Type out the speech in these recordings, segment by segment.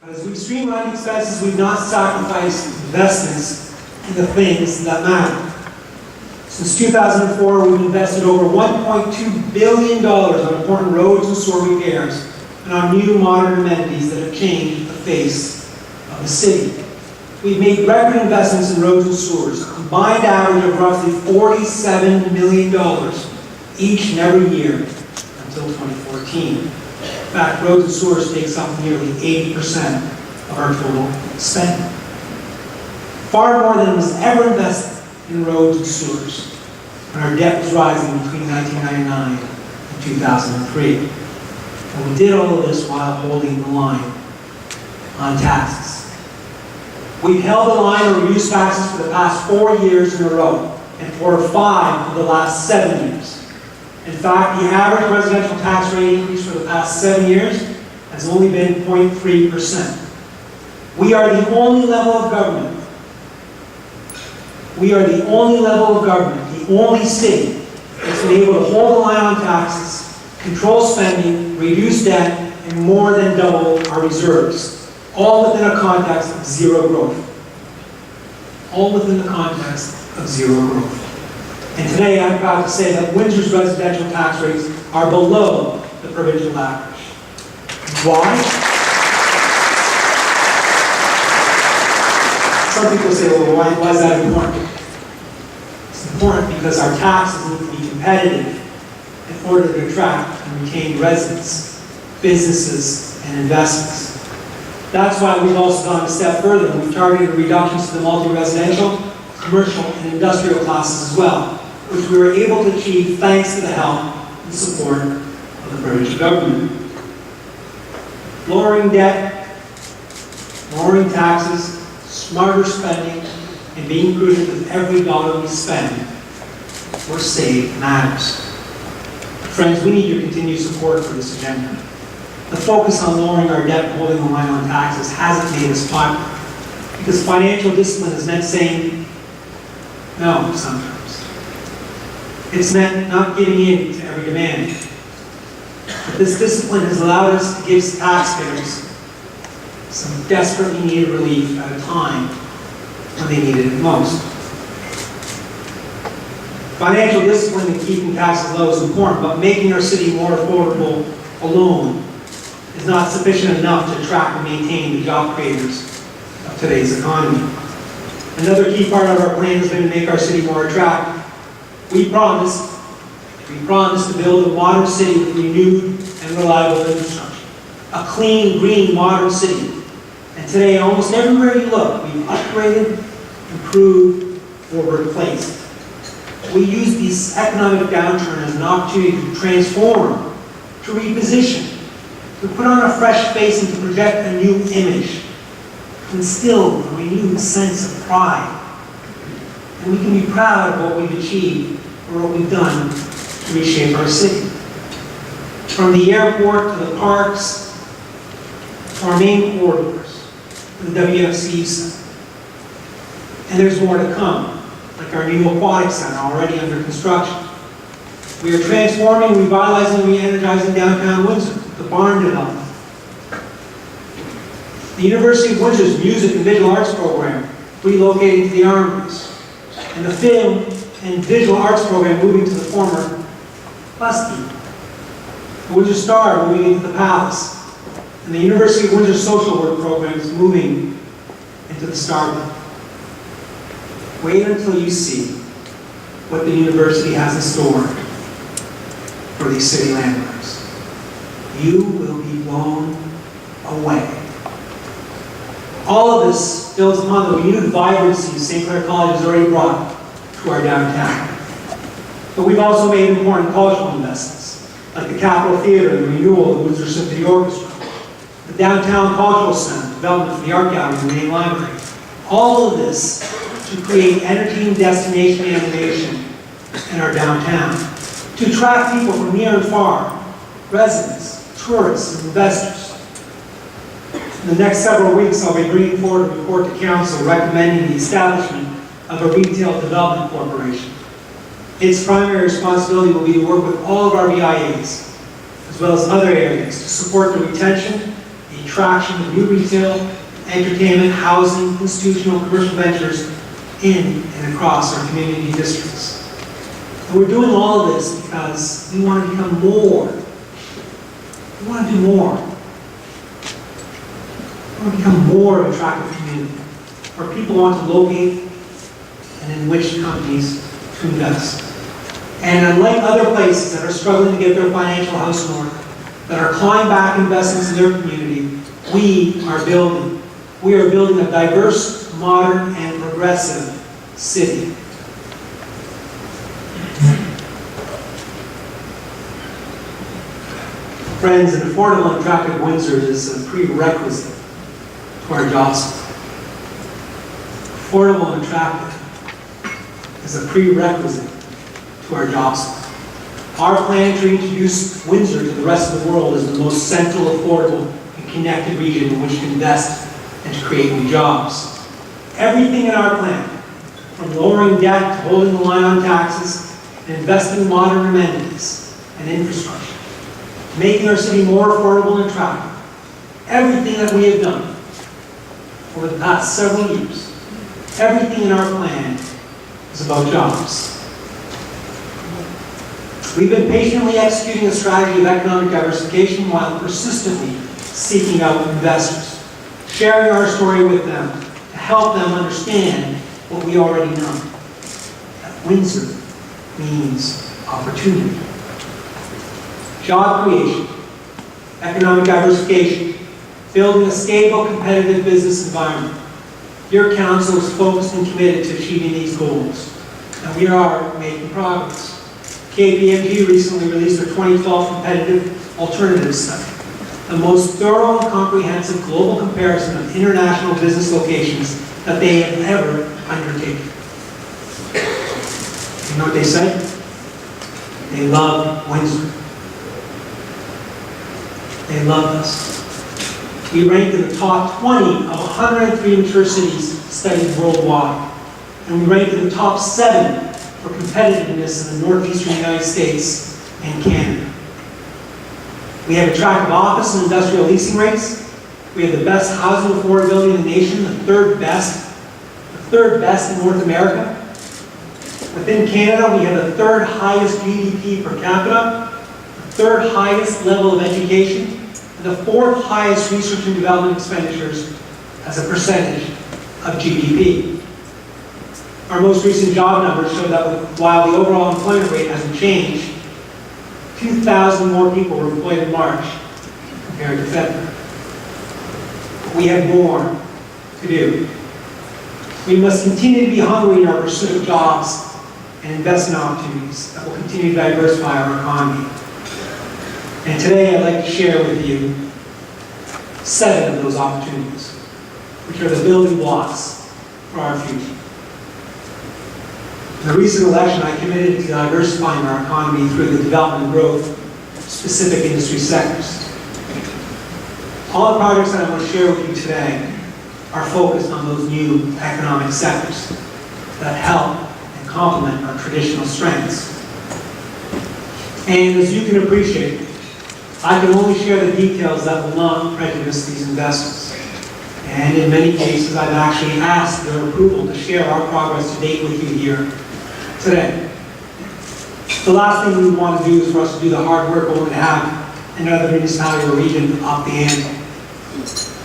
But as we streamline expenses, we've not sacrificed investments in the things that matter. Since 2004, we've invested over $1.2 billion on important roads and sewer repairs and on new modern amenities that have changed the face of the city. We've made record investments in roads and sewers, a combined average of roughly $47 million each and every year until 2014. In fact, roads and sewers takes up nearly 80% of our total spending. Far more than was ever invested in roads and sewers when our debt was rising between 1999 and 2003. And we did all of this while holding the line on taxes. We've held the line on reduced taxes for the past 4 years in a row, and for 5 of the last 7 years. In fact, the average residential tax rate increase for the past 7 years has only been 0.3%. We are the only level of government. We are the only level of government, the only city that's been able to hold the line on taxes, control spending, reduce debt, and more than double our reserves. All within a context of zero growth. All within the context of zero growth. And today I'm proud to say that Windsor's residential tax rates are below the provincial average. Why? Some people say, well, why is that important? It's important because our taxes need to be competitive in order to attract and retain residents, businesses, and investments. That's why we've also gone a step further. We've targeted reductions to the multi-residential, commercial, and industrial classes as well, which we were able to achieve thanks to the help and support of the provincial government. Lowering debt, lowering taxes, smarter spending, and being prudent with every dollar we spend or save matters. Friends, we need your continued support for this agenda. The focus on lowering our debt and holding the line on taxes hasn't made us popular, because financial discipline has meant saying no sometimes. It's meant not giving in to every demand. But this discipline has allowed us to give taxpayers some desperately needed relief at a time when they needed it most. Financial discipline and keeping taxes low is important, but making our city more affordable alone is not sufficient enough to attract and maintain the job creators of today's economy. Another key part of our plan has been to make our city more attractive. We promised to build a modern city with renewed and reliable infrastructure. A clean, green, modern city. And today, almost everywhere you look, we've upgraded, improved, or replaced. We use this economic downturn as an opportunity to transform, to reposition, to put on a fresh face and to project a new image, to instill a renewed sense of pride. And we can be proud of what we've achieved or what we've done to reshape our city. From the airport to the parks, to our main corridors, to the WFC Center. And there's more to come, like our new aquatic center already under construction. We are transforming, revitalizing, and re-energizing downtown Windsor. The barn development. The University of Windsor's Music and Visual Arts program relocating to the Armories. And the Film and Visual Arts program moving to the former Lusky. The Windsor Star moving into the Palace. And the University of Windsor social work programs moving into the Starbuck. Wait until you see what the university has in store for these city landmarks. You will be blown away. All of this builds upon the renewed vibrancy St. Clair College has already brought to our downtown. But we've also made important cultural investments, like the Capitol Theater and the renewal of the Windsor Symphony Orchestra, the Downtown Cultural Center, development for the Art Gallery and the main library. All of this to create energy and destination animation in our downtown, to attract people from near and far, residents, tourists, and investors. In the next several weeks, I'll be bringing forward a report to Council recommending the establishment of a retail development corporation. Its primary responsibility will be to work with all of our VIAs, as well as other areas, to support the retention, the the attraction of new retail, entertainment, housing, institutional, commercial ventures in and across our community districts. And we're doing all of this because we want to become more. We want to do more. We want to become more of an attractive community where people want to locate and in which companies to invest. And unlike other places that are struggling to get their financial house in order, that are clawing back investments in their community, we are building. We are building a diverse, modern, and progressive city. Friends, an affordable and attractive Windsor is a prerequisite to our jobs. Affordable and attractive is a prerequisite to our jobs. Our plan to introduce Windsor to the rest of the world as the most central, affordable, and connected region in which to invest and to create new jobs. Everything in our plan, from lowering debt to holding the line on taxes and investing in modern amenities and infrastructure, making our city more affordable and attractive, everything that we have done over the past several years, everything in our plan is about jobs. We've been patiently executing a strategy of economic diversification while persistently seeking out investors, sharing our story with them to help them understand what we already know. That Windsor means opportunity. Job creation, economic diversification, building a stable, competitive business environment. Your council is focused and committed to achieving these goals, and we are making progress. KPMG recently released their 2012 Competitive Alternatives Study, the most thorough and comprehensive global comparison of international business locations that they have ever undertaken. You know what they say? They love Windsor. They love us. We ranked in the top 20 of 103 mature cities studied worldwide. And we ranked in the top 7 for competitiveness in the northeastern United States and Canada. We have attractive office and industrial leasing rates. We have the best housing affordability in the nation, the third best in North America. Within Canada, we have the third highest GDP per capita, the third highest level of education, and the fourth highest research and development expenditures as a percentage of GDP. Our most recent job numbers show that while the overall employment rate hasn't changed, 2,000 more people were employed in March compared to February. But we have more to do. We must continue to be hungry in our pursuit of jobs and investment opportunities that will continue to diversify our economy. And today I'd like to share with you 7 of those opportunities, which are the building blocks for our future. In the recent election, I committed to diversifying our economy through the development and growth of specific industry sectors. All the projects that I want to share with you today are focused on those new economic sectors that help and complement our traditional strengths. And as you can appreciate, I can only share the details that will not prejudice these investments. And in many cases, I've actually asked their approval to share our progress to date with you here today. The last thing we want to do is for us to do the hard work only to have another municipality or region up the ante.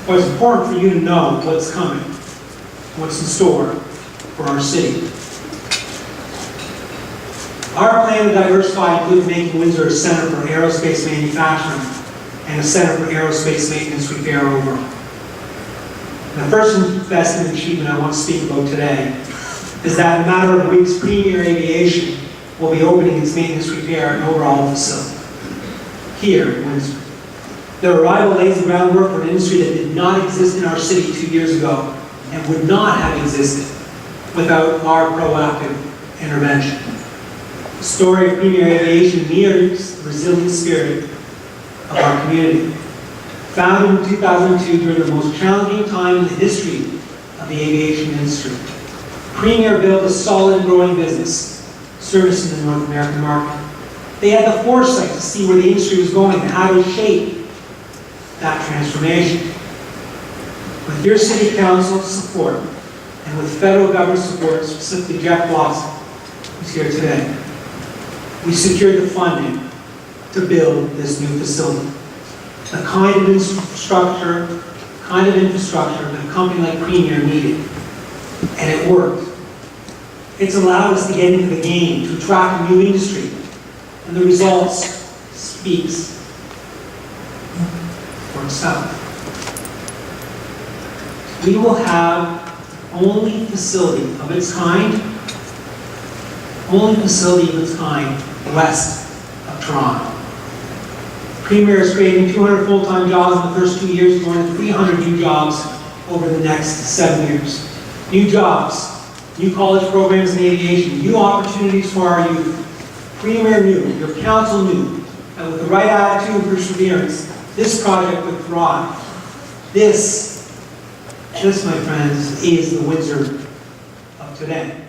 But it's important for you to know what's coming, what's in store for our city. Our plan to diversify includes making Windsor a center for aerospace manufacturing and a center for aerospace maintenance repair overall. The first investment achievement I want to speak about today is that in a matter of weeks, Premier Aviation will be opening its maintenance repair and overhaul facility here in Windsor. Their arrival lays the groundwork for an industry that did not exist in our city 2 years ago and would not have existed without our proactive intervention. The story of Premier Aviation mirrors the resilient spirit of our community. Founded in 2002 during the most challenging time in the history of the aviation industry, Premier built a solid and growing business servicing the North American market. They had the foresight to see where the industry was going and how to shape that transformation. With your city council support and with federal government support, specifically Jeff Blossom, who's here today, we secured the funding to build this new facility. The kind of infrastructure that a company like Premier needed. And it worked. It's allowed us to get into the game, to attract a new industry. And the results speaks for itself. We will have the only facility of its kind west of Toronto. Premier is creating 200 full-time jobs in the first 2 years, more than 300 new jobs over the next 7 years. New jobs, new college programs in aviation, new opportunities for our youth. Premier knew, your council knew, that with the right attitude and perseverance, this project would thrive. This, my friends, is the Windsor of today.